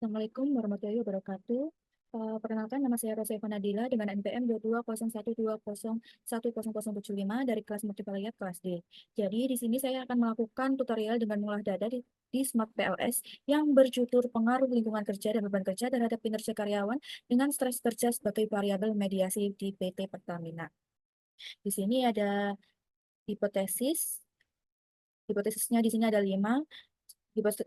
Assalamualaikum warahmatullahi wabarakatuh. Perkenalkan, nama saya Rosa Eva Nadila dengan NPM 2201201075 dari kelas Multivariat kelas D. Jadi di sini saya akan melakukan tutorial dengan mengolah data di Smart PLS yang berjudul pengaruh lingkungan kerja dan beban kerja terhadap kinerja karyawan dengan stres kerja sebagai variabel mediasi di PT Pertamina. Di sini ada hipotesis. Hipotesisnya di sini ada 5.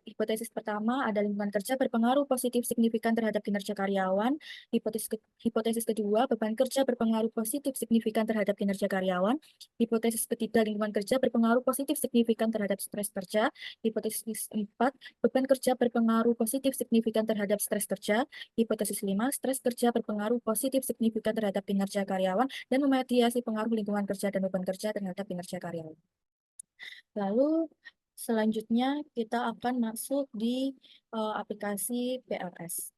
Hipotesis pertama ada lingkungan kerja berpengaruh positif signifikan terhadap kinerja karyawan. Hipotesis kedua, beban kerja berpengaruh positif signifikan terhadap kinerja karyawan. Hipotesis ketiga, lingkungan kerja berpengaruh positif signifikan terhadap stres kerja. Hipotesis empat, beban kerja berpengaruh positif signifikan terhadap stres kerja. Hipotesis lima, stres kerja berpengaruh positif signifikan terhadap kinerja karyawan dan memediasi pengaruh lingkungan kerja dan beban kerja terhadap kinerja karyawan. Lalu selanjutnya kita akan masuk di aplikasi PLS.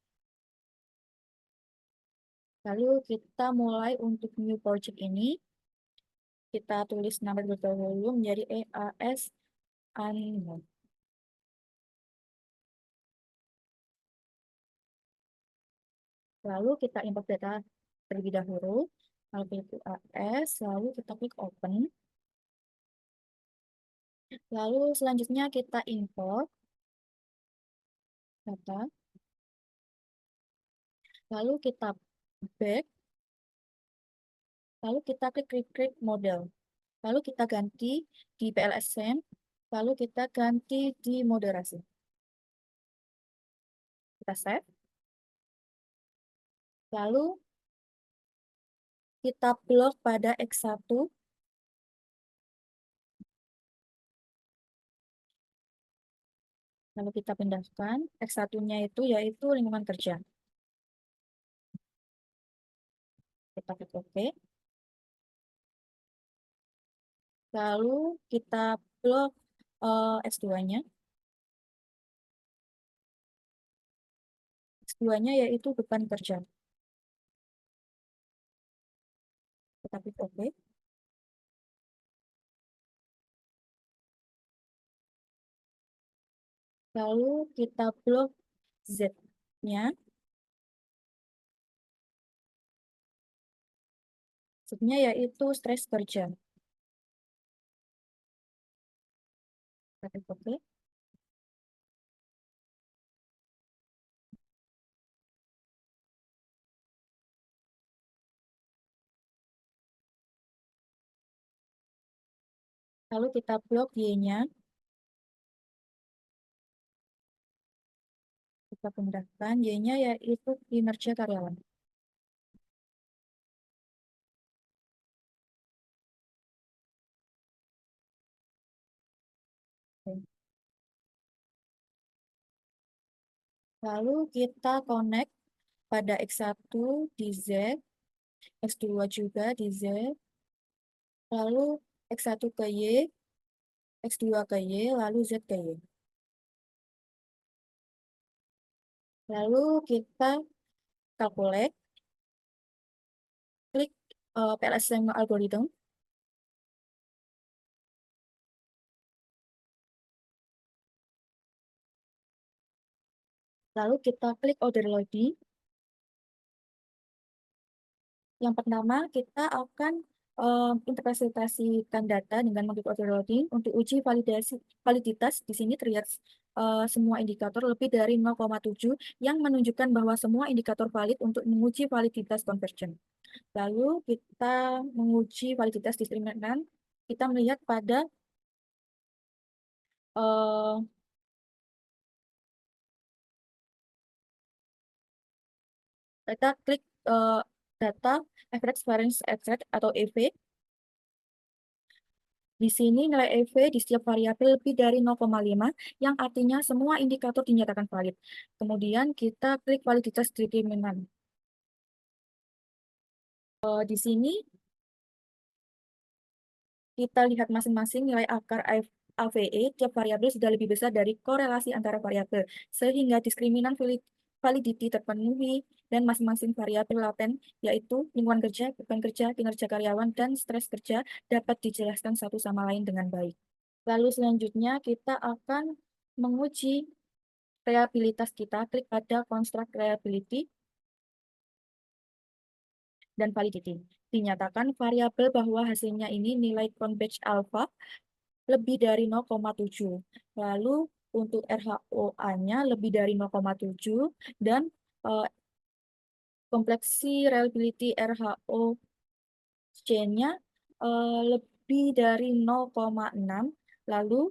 Lalu kita mulai untuk new project ini. Kita tulis nama dahulu menjadi EAS Animo. Lalu kita import data terlebih dahulu. Lalu itu AS, lalu kita klik open. Lalu selanjutnya kita import data. Lalu kita back. Lalu kita klik create model. Lalu kita ganti di PLSM. Lalu kita ganti di moderasi. Kita save. Lalu kita blok pada X1. Lalu kita pindahkan. X1-nya itu yaitu lingkungan kerja. Kita klik OK. Lalu kita blok X2-nya. X2-nya yaitu beban kerja. Kita klik OK. Lalu kita blok Z-nya. Z-nya yaitu stres kerja. Kita klik OK. Lalu kita blok Y-nya. Kita pindahkan. Y-nya yaitu kinerja karyawan. Oke. Lalu kita connect pada X1 di Z, X2 juga di Z, lalu X1 ke Y, X2 ke Y, lalu Z ke Y. Lalu kita calculate, klik PLSM algorithm, lalu kita klik order loading. Yang pertama, kita akan interpretasikan data dengan mengklik order loading untuk uji validitas. Di sini terlihat semua indikator lebih dari 0,7 yang menunjukkan bahwa semua indikator valid untuk menguji validitas conversion. Lalu kita menguji validitas diskriminan. Kita melihat pada kita klik data average variance effect atau EV. Di sini nilai EV di setiap variabel lebih dari 0,5 yang artinya semua indikator dinyatakan valid. Kemudian kita klik validitas diskriminan. Di sini kita lihat masing-masing nilai akar AVE tiap variabel sudah lebih besar dari korelasi antara variabel, sehingga diskriminan validity terpenuhi dan masing-masing variabel laten, yaitu lingkungan kerja, beban kerja, kinerja karyawan, dan stres kerja dapat dijelaskan satu sama lain dengan baik. Lalu selanjutnya kita akan menguji reliabilitas kita, klik pada construct reliability dan validity. Dinyatakan variabel bahwa hasilnya ini nilai convex alpha lebih dari 0,7. Lalu untuk RHOA-nya lebih dari 0,7 dan kompleksi reliability RHO-C-nya lebih dari 0,6. Lalu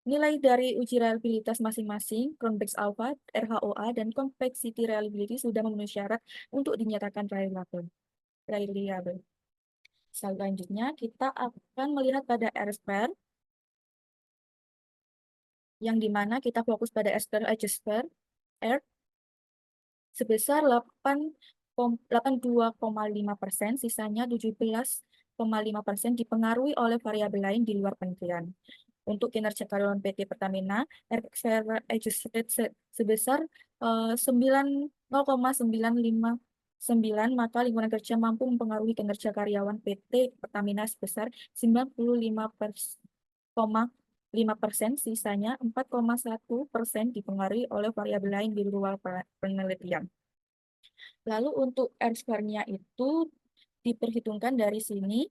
nilai dari uji reliabilitas masing-masing, convex alpha, RHOA, dan complexity reliability sudah memenuhi syarat untuk dinyatakan reliable. Selanjutnya, kita akan melihat pada R-square, yang dimana kita fokus pada R-square adjustment, R, sebesar 82,5%, sisanya 17,5% dipengaruhi oleh variabel lain di luar penelitian. Untuk kinerja karyawan PT Pertamina, R-square adjusted sebesar 0,959, maka lingkungan kerja mampu mempengaruhi kinerja karyawan PT Pertamina sebesar 95,5%, sisanya 4,1% dipengaruhi oleh variabel lain di luar penelitian. Lalu untuk R-square-nya itu diperhitungkan dari sini.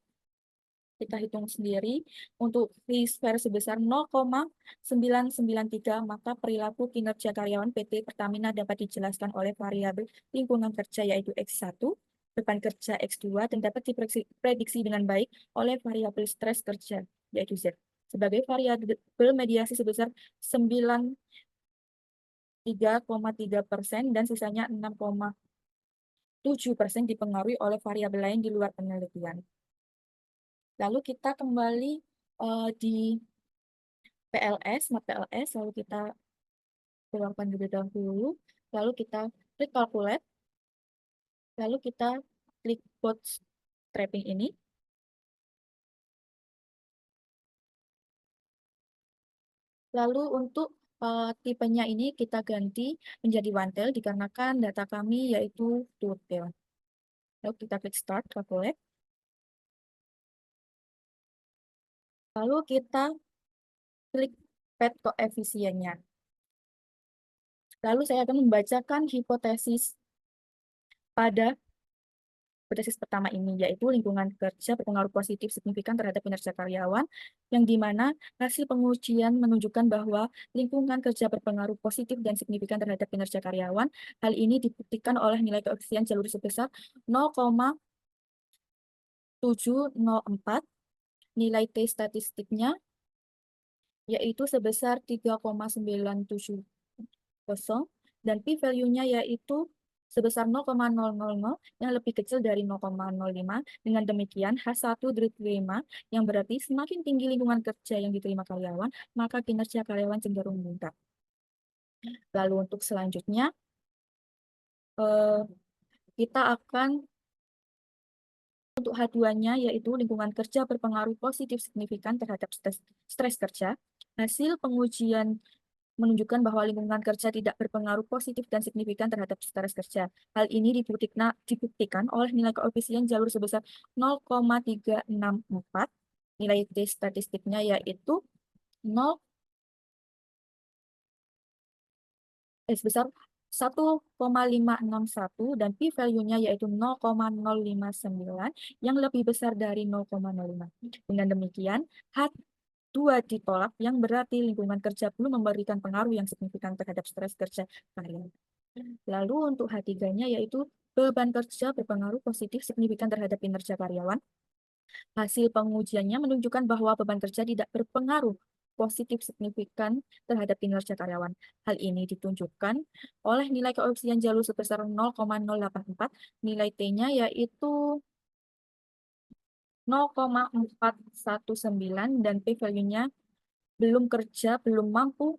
Kita hitung sendiri. Untuk V-square sebesar 0,993, maka perilaku kinerja karyawan PT Pertamina dapat dijelaskan oleh variabel lingkungan kerja yaitu X1, beban kerja X2, dan dapat diprediksi dengan baik oleh variabel stres kerja yaitu Z. Sebagai variabel mediasi sebesar 93,3% dan sisanya 6,7% dipengaruhi oleh variabel lain di luar penelitian. Lalu kita kembali di PLS, map PLS, lalu kita keluarkan terlebih dahulu, lalu kita klik calculate, lalu kita klik bootstrapping ini. Lalu untuk tipenya ini kita ganti menjadi one tail dikarenakan data kami yaitu two tail. Lalu kita klik start calculate. Lalu kita klik pad koefisiennya. Lalu saya akan membacakan hipotesis pada hipotesis pertama ini, yaitu lingkungan kerja berpengaruh positif signifikan terhadap kinerja karyawan, yang dimana hasil pengujian menunjukkan bahwa lingkungan kerja berpengaruh positif dan signifikan terhadap kinerja karyawan. Hal ini dibuktikan oleh nilai koefisien jalur sebesar 0,704, nilai T statistiknya yaitu sebesar 3,970, dan p-value-nya yaitu sebesar 0,000 yang lebih kecil dari 0,05. Dengan demikian, H1 diterima, yang berarti semakin tinggi lingkungan kerja yang diterima karyawan, maka kinerja karyawan cenderung meningkat. Lalu untuk selanjutnya, kita akan untuk H2-nya yaitu lingkungan kerja berpengaruh positif signifikan terhadap stres kerja. Hasil pengujian menunjukkan bahwa lingkungan kerja tidak berpengaruh positif dan signifikan terhadap stres kerja. Hal ini dibuktikan oleh nilai koefisien jalur sebesar 0,364. Nilai T statistiknya yaitu sebesar 1,561 dan p-value-nya yaitu 0,059 yang lebih besar dari 0,05. Dengan demikian, H2 ditolak, yang berarti lingkungan kerja belum memberikan pengaruh yang signifikan terhadap stres kerja karyawan. Lalu untuk H3-nya yaitu beban kerja berpengaruh positif signifikan terhadap kinerja karyawan. Hasil pengujiannya menunjukkan bahwa beban kerja tidak berpengaruh positif signifikan terhadap kinerja karyawan. Hal ini ditunjukkan oleh nilai koefisien jalur sebesar 0,084, nilai T-nya yaitu 0,419 dan p-value-nya belum mampu,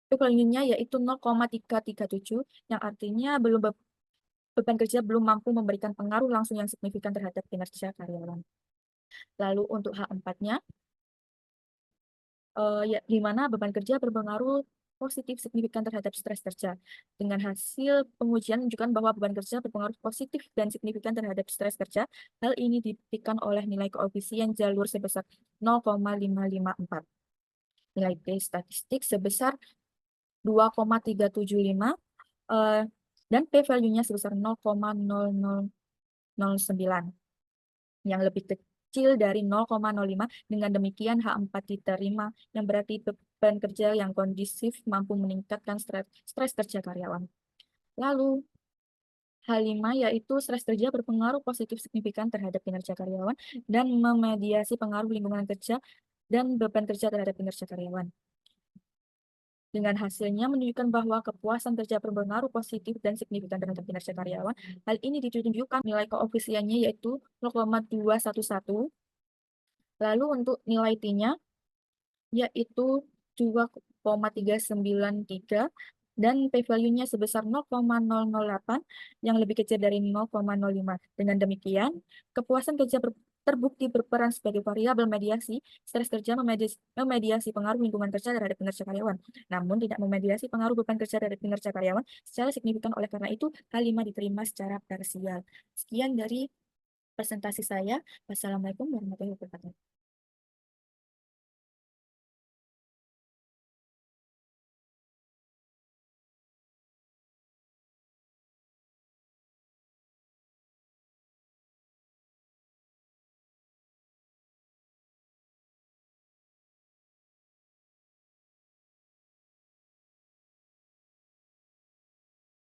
p-value-nya yaitu 0,337, yang artinya beban kerja belum mampu memberikan pengaruh langsung yang signifikan terhadap kinerja karyawan. Lalu untuk H4-nya, di mana beban kerja berpengaruh positif signifikan terhadap stres kerja. Dengan hasil pengujian menunjukkan bahwa beban kerja berpengaruh positif dan signifikan terhadap stres kerja. Hal ini dibuktikan oleh nilai koefisien jalur sebesar 0,554. Nilai T statistik sebesar 2,375 dan p-value-nya sebesar 0,0009 yang lebih kecil dari 0,05. Dengan demikian H4 diterima, yang berarti beban kerja yang kondusif mampu meningkatkan stres kerja karyawan. Lalu H5 yaitu stres kerja berpengaruh positif signifikan terhadap kinerja karyawan dan memediasi pengaruh lingkungan kerja dan beban kerja terhadap kinerja karyawan. Dengan hasilnya menunjukkan bahwa kepuasan kerja berpengaruh positif dan signifikan terhadap kinerja karyawan. Hal ini ditunjukkan nilai koefisiennya yaitu 0,211. Lalu untuk nilai T-nya yaitu 2,393 dan p-value-nya sebesar 0,008 yang lebih kecil dari 0,05. Dengan demikian, kepuasan kerja terbukti berperan sebagai variabel mediasi stres kerja, memediasi pengaruh lingkungan kerja terhadap kinerja karyawan, namun tidak memediasi pengaruh beban kerja terhadap kinerja karyawan secara signifikan. Oleh karena itu, H5 diterima secara parsial. Sekian dari presentasi saya. Wassalamualaikum warahmatullahi wabarakatuh.